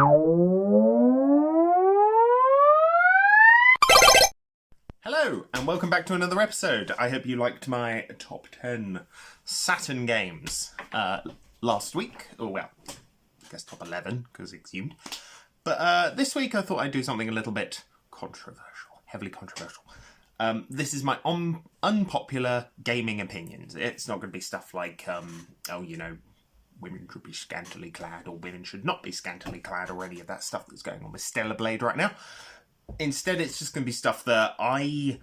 Hello, and welcome back to another episode. I hope you liked my top 10 Saturn games last week. Oh, well, I guess top 11, because exhumed. But this week I thought I'd do something a little bit controversial, heavily controversial. This is my unpopular gaming opinions. It's not going to be stuff like, women should be scantily clad, or women should not be scantily clad, or any of that stuff that's going on with Stellar Blade right now. Instead, it's just going to be stuff that I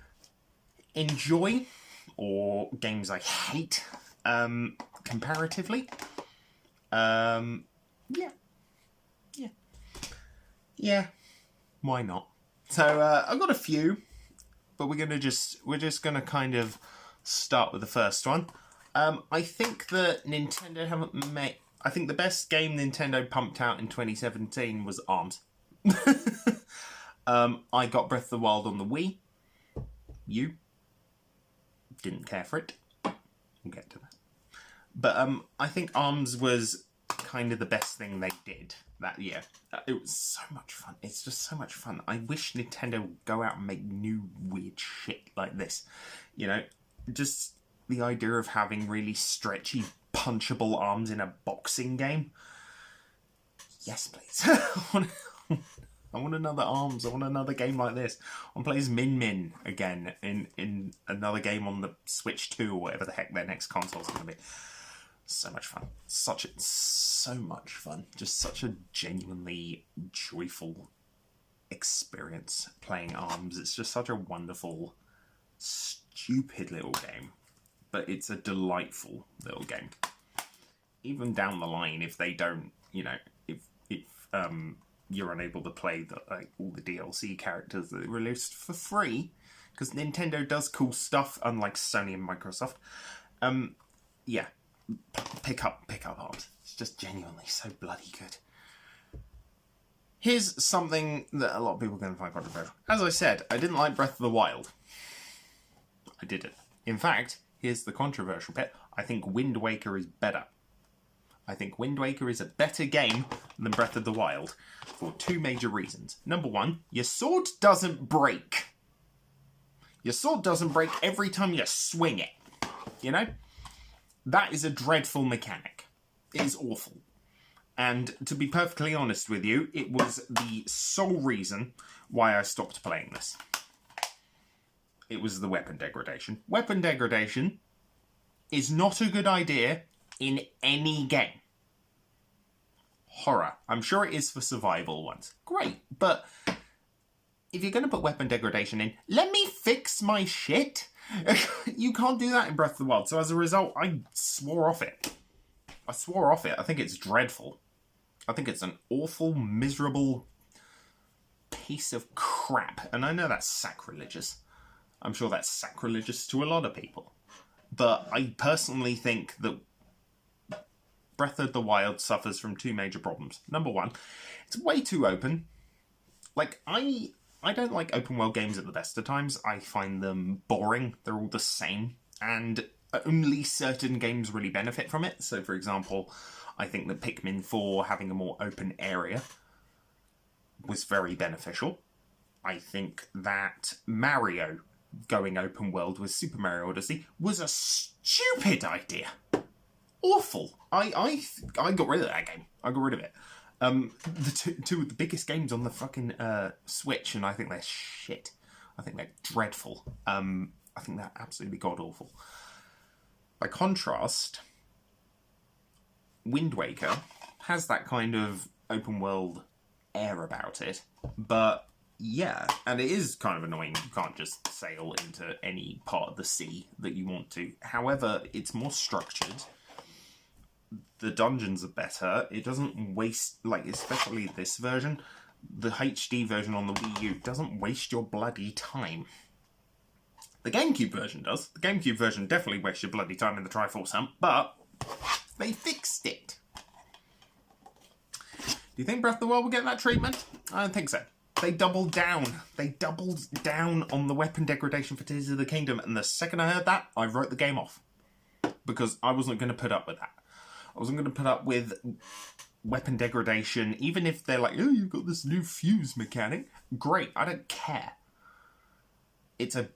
enjoy, or games I hate, comparatively. Yeah. Why not? So I've got a few, but we're just gonna kind of start with the first one. I think that Nintendo haven't made. I think the best game Nintendo pumped out in 2017 was ARMS. I got Breath of the Wild on the Wii. You didn't care for it. We'll get to that. But I think ARMS was kind of the best thing they did that year. It was so much fun. It's just so much fun. I wish Nintendo would go out and make new weird shit like this. You know, just the idea of having really stretchy, punchable arms in a boxing game. Yes, please. I want another ARMS. I want another game like this. I want to play as Min Min again in another game on the Switch 2 or whatever the heck their next console's going to be. So much fun. So much fun. Just such a genuinely joyful experience playing ARMS. It's just such a wonderful, stupid little game. But it's a delightful little game. Even down the line, if they don't, if you're unable to play all the DLC characters that are released for free, because Nintendo does cool stuff, unlike Sony and Microsoft. Pick up ARMS. It's just genuinely so bloody good. Here's something that a lot of people are going to find controversial. As I said, I didn't like Breath of the Wild. I didn't. In fact, here's the controversial bit. I think Wind Waker is better. I think Wind Waker is a better game than Breath of the Wild for two major reasons. Number one, your sword doesn't break. Your sword doesn't break every time you swing it. You know? That is a dreadful mechanic. It is awful. And to be perfectly honest with you, it was the sole reason why I stopped playing this. It was the weapon degradation. Weapon degradation is not a good idea in any game. Horror. I'm sure it is for survival ones. Great, but if you're going to put weapon degradation in, let me fix my shit. You can't do that in Breath of the Wild. So as a result, I swore off it. I think it's dreadful. I think it's an awful, miserable piece of crap. And I know that's sacrilegious. I'm sure that's sacrilegious to a lot of people. But I personally think that Breath of the Wild suffers from two major problems. Number one, it's way too open. Like, I don't like open world games at the best of times. I find them boring. They're all the same. And only certain games really benefit from it. So, for example, I think that Pikmin 4 having a more open area was very beneficial. I think that Mario going open world with Super Mario Odyssey was a stupid idea. Awful. I got rid of that game. I got rid of it. The two of the biggest games on the fucking Switch, and I think they're shit. I think they're dreadful. I think they're absolutely god-awful. By contrast, Wind Waker has that kind of open world air about it, but yeah, and it is kind of annoying. You can't just sail into any part of the sea that you want to. However, it's more structured. The dungeons are better. It doesn't waste, especially this version. The HD version on the Wii U doesn't waste your bloody time. The GameCube version does. The GameCube version definitely wastes your bloody time in the Triforce Hunt, but they fixed it. Do you think Breath of the Wild will get that treatment? I don't think so. They doubled down. They doubled down on the weapon degradation for Tears of the Kingdom, and the second I heard that, I wrote the game off. Because I wasn't going to put up with that. I wasn't going to put up with weapon degradation, even if they're like, oh, you've got this new fuse mechanic. Great, I don't care. It's a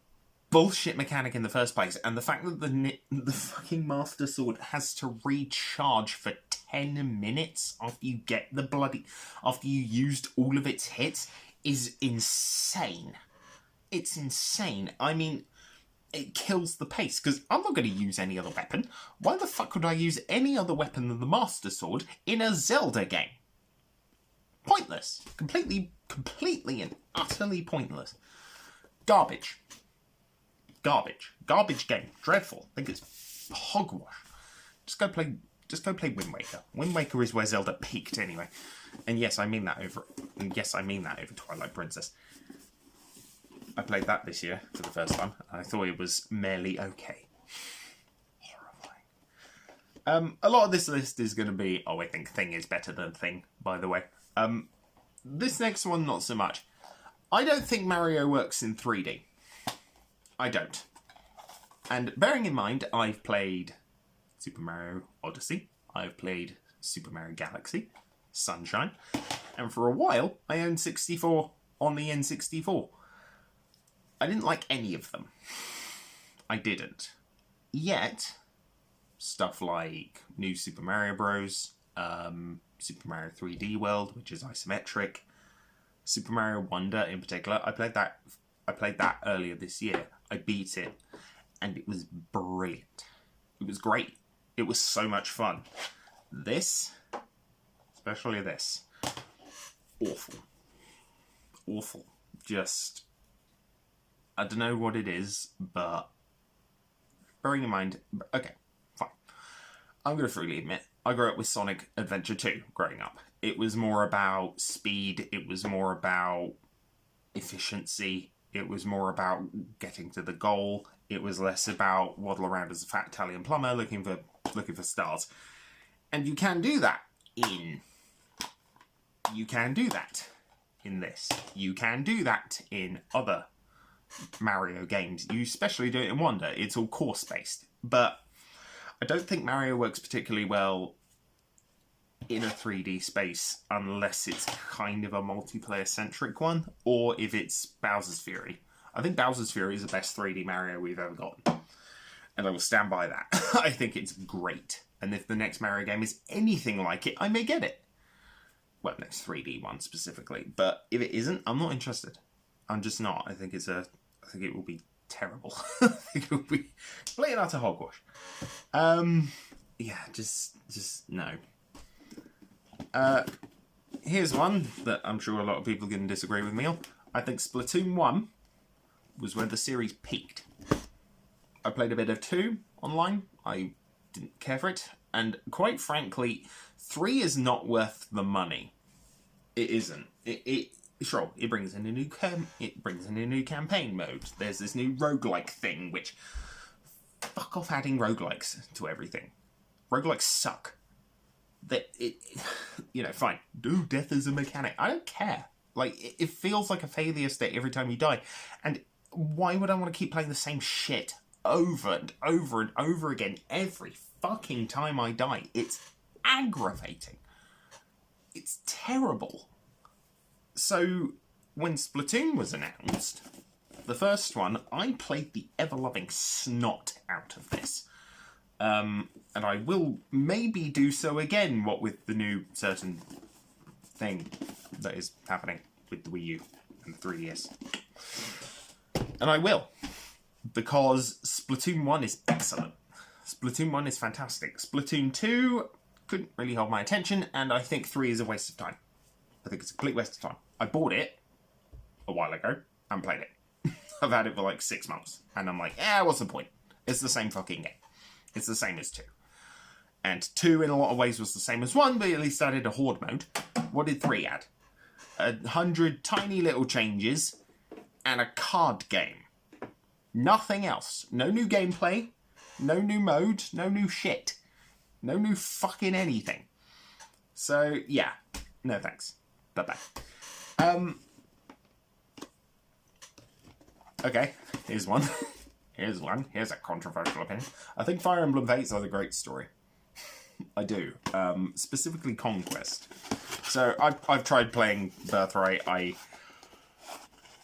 bullshit mechanic in the first place, and the fact that the fucking Master Sword has to recharge for 10 minutes after you get after you used all of its hits is insane. It's insane. I mean, it kills the pace, because I'm not going to use any other weapon. Why the fuck would I use any other weapon than the Master Sword in a Zelda game? Pointless. Completely and utterly pointless. Garbage. Garbage game. Dreadful. I think it's hogwash. Just go play Wind Waker. Wind Waker is where Zelda peaked anyway. And yes, I mean that over Twilight Princess. I played that this year for the first time. I thought it was merely okay. Horrifying. A lot of this list is going to be, I think Thing is better than Thing, by the way. This next one, not so much. I don't think Mario works in 3D. I don't. And bearing in mind, I've played Super Mario Odyssey. I've played Super Mario Galaxy, Sunshine. And for a while, I owned 64 on the N64. I didn't like any of them. I didn't. Yet, stuff like New Super Mario Bros., Super Mario 3D World, which is isometric, Super Mario Wonder in particular, I played that earlier this year. I beat it, and it was brilliant. It was great. It was so much fun. This, especially this, awful. Awful. Just, I don't know what it is, but bearing in mind, okay, fine. I'm going to freely admit, I grew up with Sonic Adventure 2 growing up. It was more about speed, it was more about efficiency, it was more about getting to the goal, it was less about waddle around as a fat Italian plumber looking for stars. And you can do that in this. You can do that in other Mario games. You especially do it in Wonder. It's all course-based. But I don't think Mario works particularly well in a 3D space unless it's kind of a multiplayer-centric one, or if it's Bowser's Fury. I think Bowser's Fury is the best 3D Mario we've ever gotten. And I will stand by that. I think it's great. And if the next Mario game is anything like it, I may get it. Well, next 3D one specifically. But if it isn't, I'm not interested. I'm just not. I think it will be terrible. I think it will be complete and utter hogwash. Yeah, just no. Here's one that I'm sure a lot of people can disagree with me on. I think Splatoon 1 was where the series peaked. I played a bit of 2 online. I didn't care for it. And quite frankly, 3 is not worth the money. It isn't. Sure, it brings in a new campaign mode. There's this new roguelike thing, which fuck off adding roguelikes to everything. Roguelikes suck. Fine. Do death as a mechanic. I don't care. Like, it feels like a failure state every time you die. And why would I want to keep playing the same shit over and over and over again every fucking time I die? It's aggravating. It's terrible. So, when Splatoon was announced, the first one, I played the ever-loving snot out of this. And I will maybe do so again, what with the new certain thing that is happening with the Wii U and the 3DS. And I will, because Splatoon 1 is excellent. Splatoon 1 is fantastic. Splatoon 2 couldn't really hold my attention, and I think 3 is a waste of time. I think it's a complete waste of time. I bought it a while ago and played it. I've had it for like 6 months, and I'm like, what's the point? It's the same fucking game. It's the same as 2. And 2 in a lot of ways was the same as 1, but at least added a horde mode. What did 3 add? 100 tiny little changes and a card game. Nothing else. No new gameplay. No new mode. No new shit. No new fucking anything. So, yeah. No thanks. Bye-bye. Okay, here's one. Here's a controversial opinion. I think Fire Emblem Fates has a great story. I do. Specifically Conquest. So I've tried playing Birthright.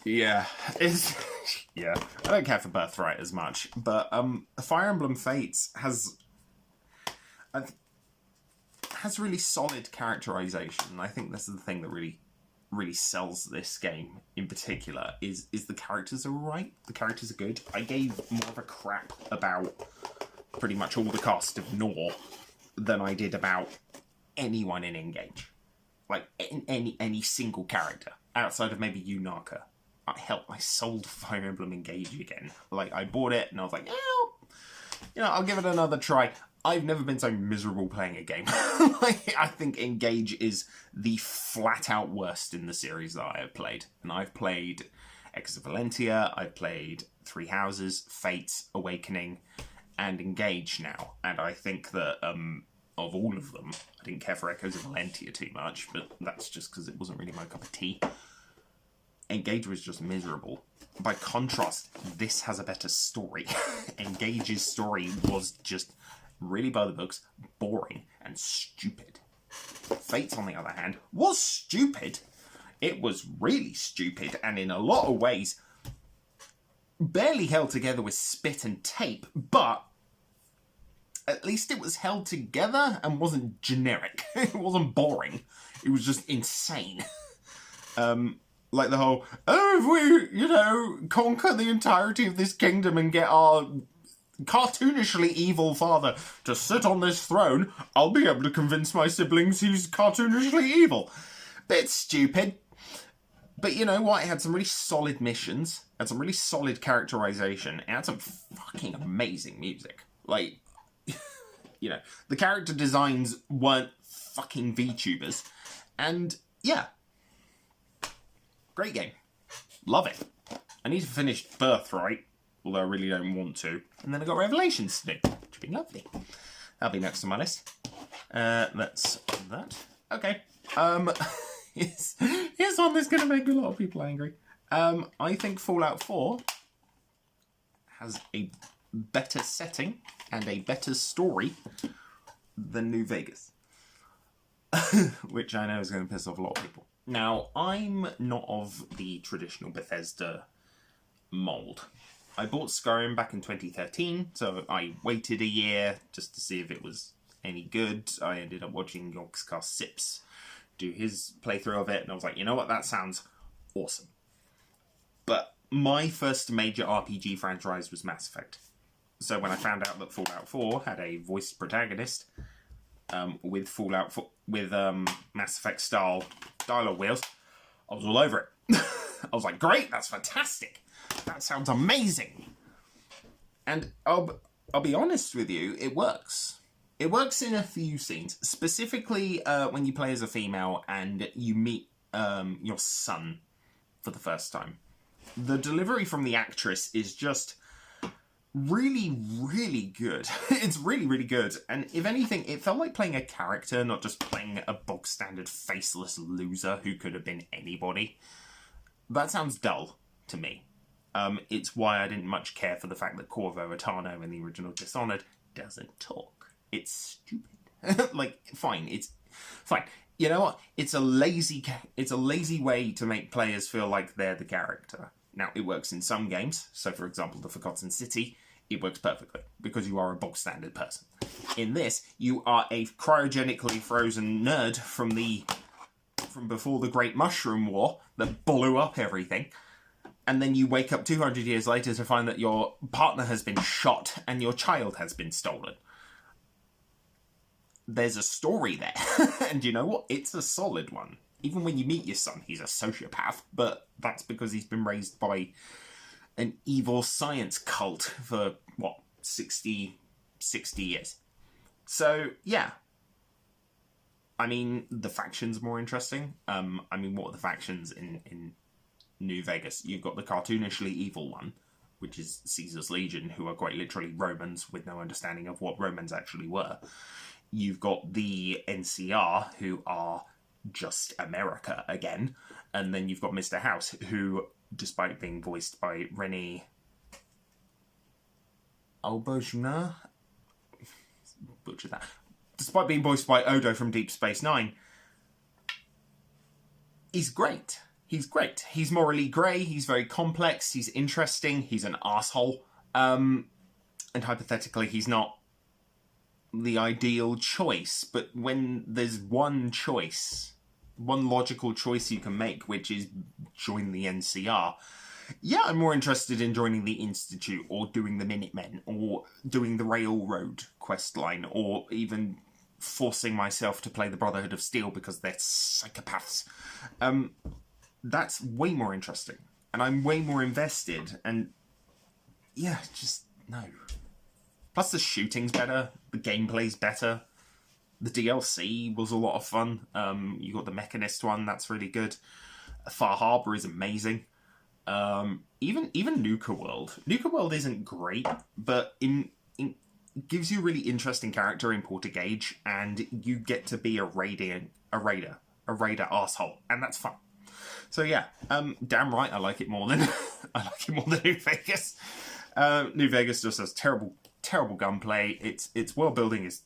Yeah, I don't care for Birthright as much, but Fire Emblem Fates has really solid characterization. I think this is the thing that really sells this game in particular. Is the characters are right. The characters are good. I gave more of a crap about pretty much all the cast of Nor than I did about anyone in Engage. Like any single character outside of maybe Yunaka. Hell, I sold Fire Emblem Engage again. Like, I bought it and I was like, I'll give it another try. I've never been so miserable playing a game. Like, I think Engage is the flat-out worst in the series that I have played. And I've played Echoes of Valentia, I've played Three Houses, Fate, Awakening, and Engage now. And I think that, of all of them, I didn't care for Echoes of Valentia too much, but that's just because it wasn't really my cup of tea. Engage was just miserable. By contrast, this has a better story. Engage's story was just really by the books, boring, and stupid. Fate's, on the other hand, was stupid. It was really stupid, and in a lot of ways, barely held together with spit and tape, but at least it was held together and wasn't generic. It wasn't boring. It was just insane. Like the whole, if we, conquer the entirety of this kingdom and get our cartoonishly evil father to sit on this throne, I'll be able to convince my siblings he's cartoonishly evil. Bit stupid. But you know what? It had some really solid missions. It had some really solid characterization. It had some fucking amazing music. Like, the character designs weren't fucking VTubers. And, yeah. Great game. Love it. I need to finish Birthright, although I really don't want to. And then I got Revelations to do, which would be lovely. That'll be next on my list. That's that. Okay. Here's one that's going to make a lot of people angry. I think Fallout 4 has a better setting and a better story than New Vegas. Which I know is going to piss off a lot of people. Now, I'm not of the traditional Bethesda mould. I bought Skyrim back in 2013, so I waited a year just to see if it was any good. I ended up watching Yogscast Sips do his playthrough of it, and I was like, you know what, that sounds awesome. But my first major RPG franchise was Mass Effect. So when I found out that Fallout 4 had a voiced protagonist, with Mass Effect style dialogue wheels, I was all over it. I was like, great, that's fantastic. That sounds amazing. And I'll be honest with you, it works. It works in a few scenes, specifically when you play as a female and you meet your son for the first time. The delivery from the actress is just really, really good. It's really, really good. And if anything, it felt like playing a character, not just playing a bog standard faceless loser who could have been anybody. That sounds dull to me. It's why I didn't much care for the fact that Corvo Attano in the original Dishonored doesn't talk. It's stupid. Like, fine. It's fine. You know what? It's a lazy way to make players feel like they're the character. Now, it works in some games. So, for example, The Forgotten City, it works perfectly because you are a bog standard person. In this, you are a cryogenically frozen nerd from before the Great Mushroom War that blew up everything. And then you wake up 200 years later to find that your partner has been shot and your child has been stolen. There's a story there. And you know what? It's a solid one. Even when you meet your son, he's a sociopath, but that's because he's been raised by an evil science cult for, 60 years. So, yeah. I mean, the factions are more interesting. What are the factions in New Vegas? You've got the cartoonishly evil one, which is Caesar's Legion, who are quite literally Romans with no understanding of what Romans actually were. You've got the NCR, who are just America again. And then you've got Mr. House, who, despite being voiced by Renée Auberjonois, butcher that, despite being voiced by Odo from Deep Space Nine, he's great. He's great. He's morally grey, he's very complex, he's interesting, he's an arsehole. And hypothetically, he's not the ideal choice, but when there's one choice, one logical choice you can make, which is join the NCR, yeah, I'm more interested in joining the Institute, or doing the Minutemen, or doing the Railroad questline, or even forcing myself to play the Brotherhood of Steel because they're psychopaths. That's way more interesting, and I'm way more invested, and yeah, just no. Plus the shooting's better, the gameplay's better, the DLC was a lot of fun. You got the Mechanist one, that's really good. Far Harbor is amazing. Even Nuka World. Nuka World isn't great, but it gives you a really interesting character in Porter Gage, and you get to be a raider arsehole, and that's fun. So yeah, damn right, I like it more than New Vegas. New Vegas just has terrible gunplay. Its world building is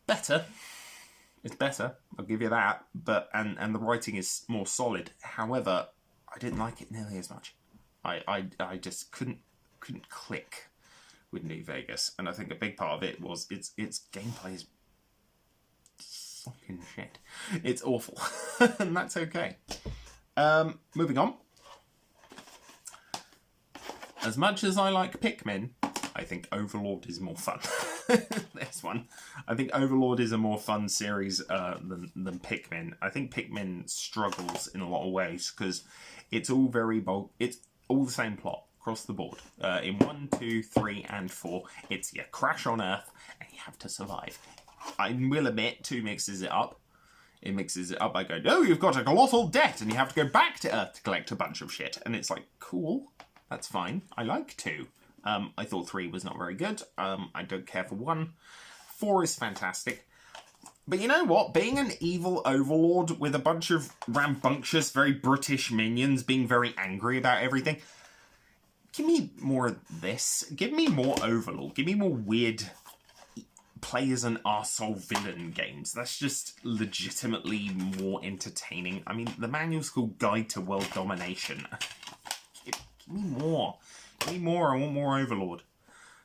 better. It's better, I'll give you that. But and the writing is more solid. However, I didn't like it nearly as much. I just couldn't click with New Vegas, and I think a big part of it was its gameplay is fucking shit. It's awful, and that's okay. Moving on. As much as I like Pikmin, I think Overlord is more fun. This one. I think Overlord is a more fun series than Pikmin. I think Pikmin struggles in a lot of ways because it's all it's all the same plot across the board. In 1, 2, 3, and 4, it's you crash on Earth and you have to survive. I will admit, 2 mixes it up. It mixes it up by going, oh, you've got a colossal debt and you have to go back to Earth to collect a bunch of shit. And it's like, cool, that's fine. I like 2. I thought 3 was not very good. I don't care for 1. 4 is fantastic. But you know what? Being an evil overlord with a bunch of rambunctious, very British minions being very angry about everything. Give me more of this. Give me more Overlord. Give me more weird play as an arsehole villain games. That's just legitimately more entertaining. I mean, the manual's called Guide to World Domination. Give me more. Give me more. I want more Overlord.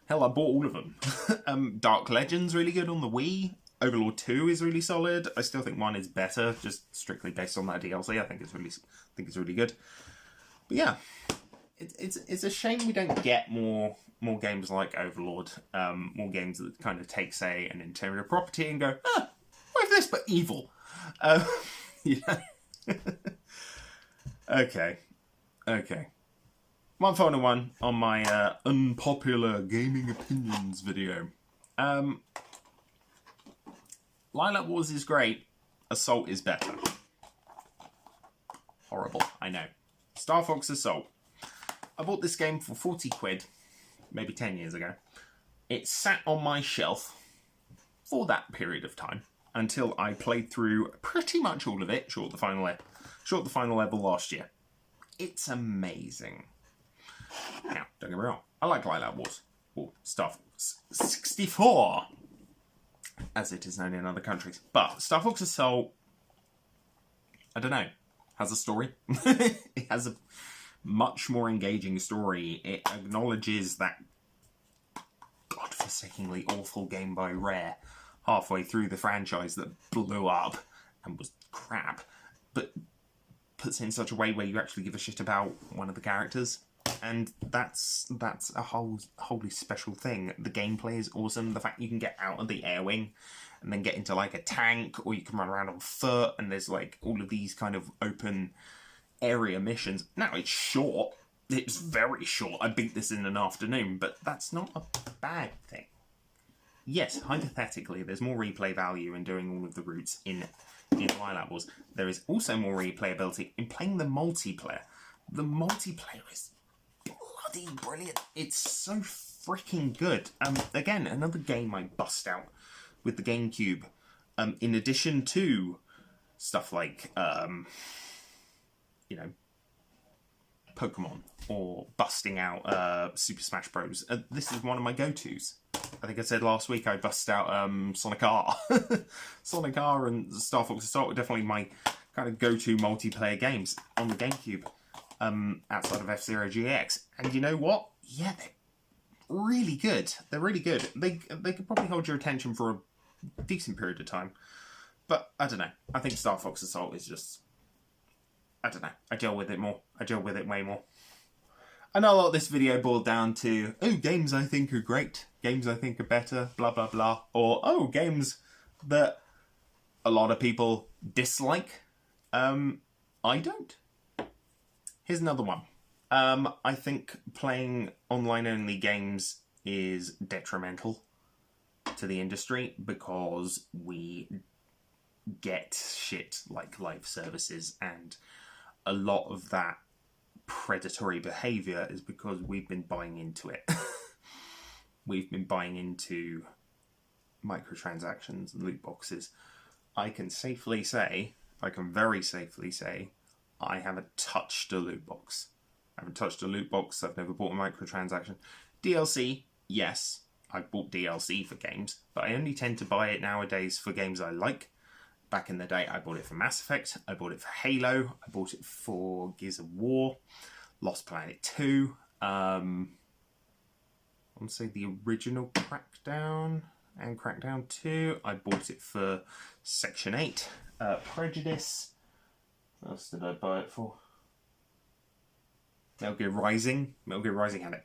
Hell, I bought all of them. Dark Legend's really good on the Wii. Overlord 2 is really solid. I still think 1 is better, just strictly based on that DLC. I think it's really good. But yeah, it's a shame we don't get more games like Overlord. More games that kind of take, say, an Nintendo property and go, what if this but evil? Yeah. Okay. One final one on my unpopular gaming opinions video. Lilac Wars is great. Assault is better. Horrible, I know. Star Fox Assault. I bought this game for 40 quid, maybe 10 years ago. It sat on my shelf for that period of time until I played through pretty much all of it, short of the final level last year. It's amazing. Now, don't get me wrong, I like Lilac Wars, or Star Fox 64, as it is known in other countries. But Star Fox Assault, I don't know, has a story. It has a much more engaging story. It acknowledges that godforsakingly awful game by Rare halfway through the franchise that blew up and was crap, but puts it in such a way where you actually give a shit about one of the characters. And that's a wholly special thing. The gameplay is awesome. The fact you can get out of the air wing and then get into like a tank, or you can run around on foot, and there's like all of these kind of open area missions. Now, it's short. It's very short. I beat this in an afternoon, but that's not a bad thing. Yes, hypothetically, there's more replay value in doing all of the routes in Lilac Wars. There is also more replayability in playing the multiplayer. The multiplayer is bloody brilliant. It's so freaking good. Again, another game I bust out with the GameCube. In addition to stuff like, Pokemon, or busting out Super Smash Bros. This is one of my go-tos. I think I said last week I bust out Sonic R. Sonic R and Star Fox Assault are definitely my kind of go-to multiplayer games on the GameCube, outside of F-Zero GX. And you know what? Yeah, they're really good. They're really good. They could probably hold your attention for a decent period of time. But I don't know. I think Star Fox Assault is just... I don't know. I gel with it more. I gel with it way more. I know a lot of this video boiled down to, oh, games I think are great, games I think are better, blah, blah, blah. Or, oh, games that a lot of people dislike. I don't. Here's another one. I think playing online-only games is detrimental to the industry because we get shit like live services, and a lot of that predatory behaviour is because we've been buying into it. We've been buying into microtransactions and loot boxes. I can very safely say, I haven't touched a loot box. I haven't touched a loot box. I've never bought a microtransaction. DLC, yes, I've bought DLC for games, but I only tend to buy it nowadays for games I like. Back in the day, I bought it for Mass Effect, I bought it for Halo, I bought it for Gears of War, Lost Planet 2, I want to say the original Crackdown and Crackdown 2. I bought it for Section 8, Prejudice. What else did I buy it for? Metal Gear Rising. Metal Gear Rising had an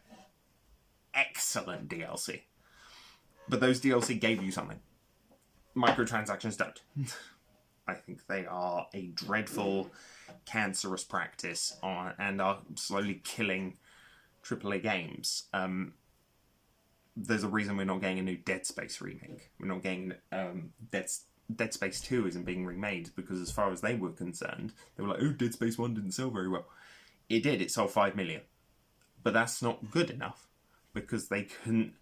excellent DLC. But those DLC gave you something. Microtransactions don't. I think they are a dreadful, cancerous practice and are slowly killing AAA games. There's a reason we're not getting a new Dead Space remake. We're not getting Dead Space 2 isn't being remade because as far as they were concerned, they were like, oh, Dead Space 1 didn't sell very well. It did, it sold 5 million. But that's not good enough because they couldn't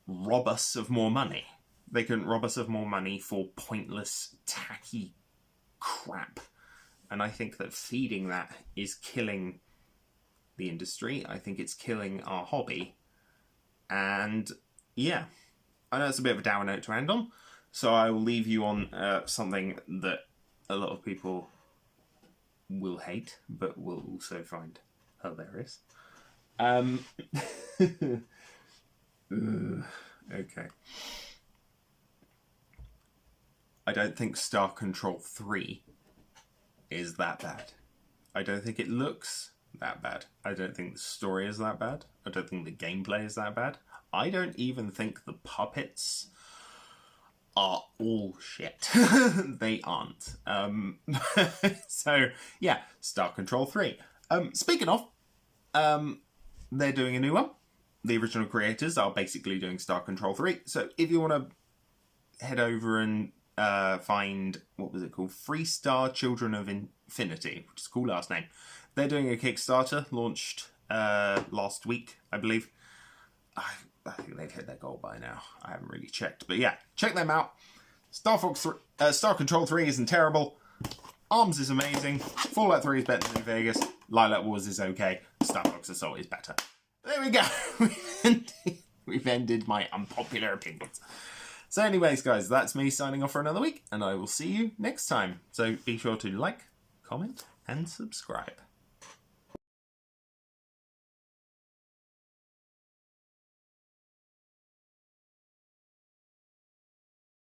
rob us of more money. They couldn't rob us of more money for pointless, tacky crap. And I think that feeding that is killing the industry. I think it's killing our hobby. And yeah, I know it's a bit of a dour note to end on. So I will leave you on something that a lot of people will hate, but will also find hilarious. Okay. I don't think Star Control 3 is that bad. I don't think it looks that bad. I don't think the story is that bad. I don't think the gameplay is that bad. I don't even think the puppets are all shit. They aren't. So, yeah, Star Control 3. Speaking of, they're doing a new one. The original creators are basically doing Star Control 3. So if you want to head over and find, what was it called? Freestar Children of Infinity, which is a cool last name. They're doing a Kickstarter, launched last week, I believe. I think they've hit their goal by now. I haven't really checked. But yeah, check them out. Star Control 3 isn't terrible. ARMS is amazing. Fallout 3 is better than New Vegas. Lilac Wars is okay. Star Fox Assault is better. There we go. We've ended my unpopular opinions. So anyways, guys, that's me signing off for another week, and I will see you next time. So be sure to like, comment, and subscribe.